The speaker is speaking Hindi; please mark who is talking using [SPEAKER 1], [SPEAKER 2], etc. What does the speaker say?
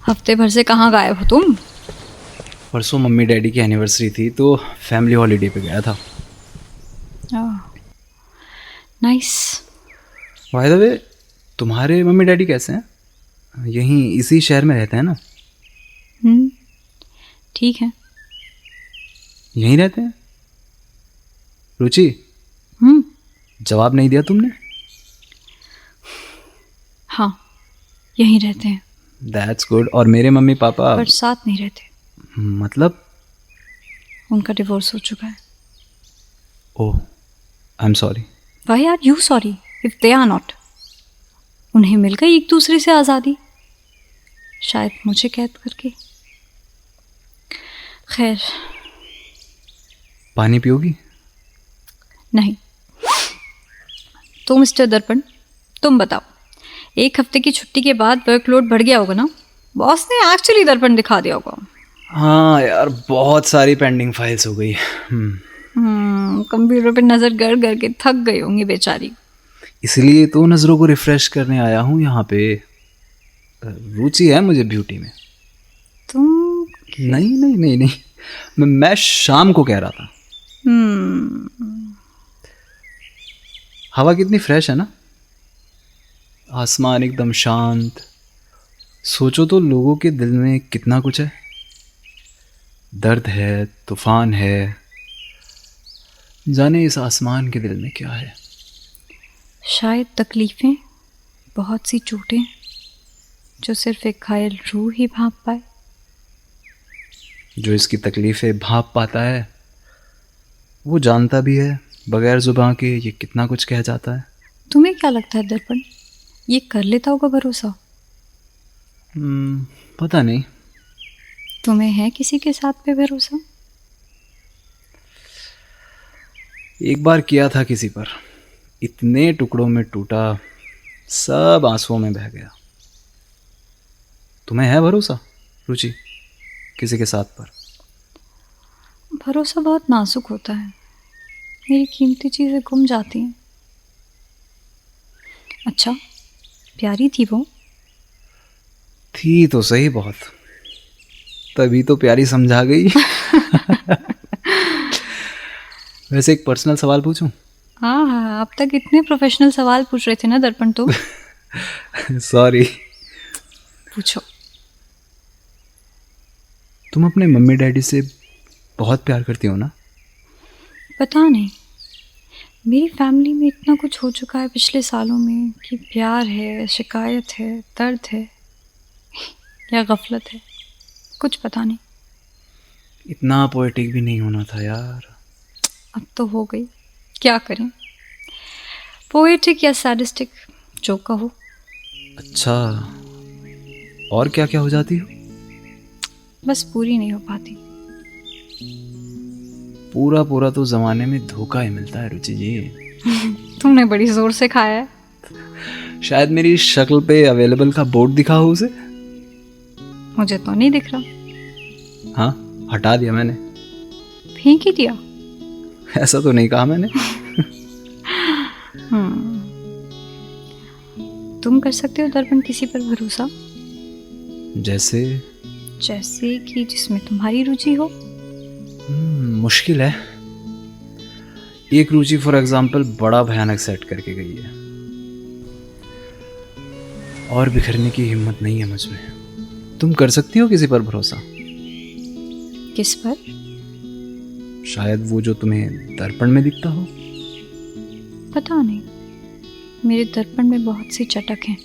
[SPEAKER 1] हफ्ते भर से कहाँ गायब हो तुम?
[SPEAKER 2] परसों मम्मी डैडी की एनिवर्सरी थी तो फैमिली हॉलीडे पे गया था।
[SPEAKER 1] नाइस।
[SPEAKER 2] बाय द वे, तुम्हारे मम्मी डैडी कैसे हैं? यहीं इसी शहर में रहते हैं ना?
[SPEAKER 1] ठीक है।
[SPEAKER 2] यहीं रहते हैं? रुचि, जवाब नहीं दिया तुमने।
[SPEAKER 1] हाँ, यहीं रहते हैं
[SPEAKER 2] दैट्स गुड। और मेरे मम्मी पापा?
[SPEAKER 1] पर साथ नहीं रहते।
[SPEAKER 2] मतलब?
[SPEAKER 1] उनका डिवोर्स हो चुका है।
[SPEAKER 2] Oh, I am sorry.
[SPEAKER 1] Why are you sorry if they are not? उन्हें मिल गई एक दूसरे से आज़ादी, शायद मुझे कैद करके। खैर,
[SPEAKER 2] पानी पियोगी?
[SPEAKER 1] नहीं। तो मिस्टर दर्पण, तुम बताओ, एक हफ्ते की छुट्टी के बाद वर्कलोड बढ़ गया होगा ना? बॉस ने एक्चुअली दर्पण दिखा दिया होगा।
[SPEAKER 2] हाँ यार, बहुत सारी पेंडिंग फाइल्स हो गई।
[SPEAKER 1] कंप्यूटर पे नजर गड़ गड़ के थक गई होंगी बेचारी।
[SPEAKER 2] इसलिए तो नज़रों को रिफ्रेश करने आया हूँ यहाँ पे। रुचि है मुझे ब्यूटी में।
[SPEAKER 1] तुम?
[SPEAKER 2] नहीं नहीं नहीं नहीं, मैं शाम को कह रहा था। हवा कितनी फ्रेश है ना, आसमान एकदम शांत। सोचो तो लोगों के दिल में कितना कुछ है। दर्द है, तूफान है, जाने इस आसमान के दिल में क्या है।
[SPEAKER 1] शायद तकलीफें, बहुत सी चोटें जो सिर्फ एक घायल रूह ही भांप पाए।
[SPEAKER 2] जो इसकी तकलीफ़ें भांप पाता है वो जानता भी है बगैर जुबां के ये कितना कुछ कह जाता है।
[SPEAKER 1] तुम्हें क्या लगता है दर्पण, ये कर लेता होगा भरोसा?
[SPEAKER 2] पता नहीं।
[SPEAKER 1] तुम्हें है किसी के साथ पे भरोसा?
[SPEAKER 2] एक बार किया था किसी पर, इतने टुकड़ों में टूटा, सब आंसुओं में बह गया। तुम्हें है भरोसा रुचि किसी के साथ पर?
[SPEAKER 1] भरोसा बहुत नाजुक होता है, मेरी कीमती चीज़ें गुम जाती हैं। अच्छा, प्यारी थी वो?
[SPEAKER 2] थी तो सही बहुत, तभी तो प्यारी समझा गई। वैसे एक पर्सनल सवाल पूछूं?
[SPEAKER 1] हाँ, अब तक इतने प्रोफेशनल सवाल पूछ रहे थे ना दर्पण तुम।
[SPEAKER 2] सॉरी।
[SPEAKER 1] पूछो।
[SPEAKER 2] तुम अपने मम्मी डैडी से बहुत प्यार करती हो ना?
[SPEAKER 1] पता नहीं, मेरी फैमिली में इतना कुछ हो चुका है पिछले सालों में कि प्यार है, शिकायत है, दर्द है या गफलत है, कुछ पता नहीं।
[SPEAKER 2] इतना पोएटिक भी नहीं होना था यार।
[SPEAKER 1] अब तो हो गई, क्या करें। पोएटिक या सैडिस्टिक, जो कहो।
[SPEAKER 2] अच्छा, और क्या क्या हो जाती हो?
[SPEAKER 1] बस पूरी नहीं हो पाती।
[SPEAKER 2] पूरा पूरा तो जमाने में धोखा ही मिलता है रुचि जी।
[SPEAKER 1] तुमने बड़ी जोर से खाया है।
[SPEAKER 2] शायद मेरी शक्ल पे अवेलेबल का बोर्ड दिखा हो उसे।
[SPEAKER 1] मुझे तो नहीं दिख रहा।
[SPEAKER 2] हाँ, हटा दिया मैंने।
[SPEAKER 1] फेंक ही दिया?
[SPEAKER 2] ऐसा तो नहीं कहा मैंने।
[SPEAKER 1] तुम कर सकते हो दर्पण किसी पर भरोसा?
[SPEAKER 2] जैसे?
[SPEAKER 1] जैसे कि जिसमें तुम्हारी रुचि हो।
[SPEAKER 2] मुश्किल है। एक रुचि फॉर एग्जाम्पल बड़ा भयानक सेट करके गई है, और बिखरने की हिम्मत नहीं है मुझ में। तुम कर सकती हो किसी पर भरोसा?
[SPEAKER 1] किस पर?
[SPEAKER 2] शायद वो जो तुम्हें दर्पण में दिखता हो।
[SPEAKER 1] पता नहीं, मेरे दर्पण में बहुत सी चटक हैं।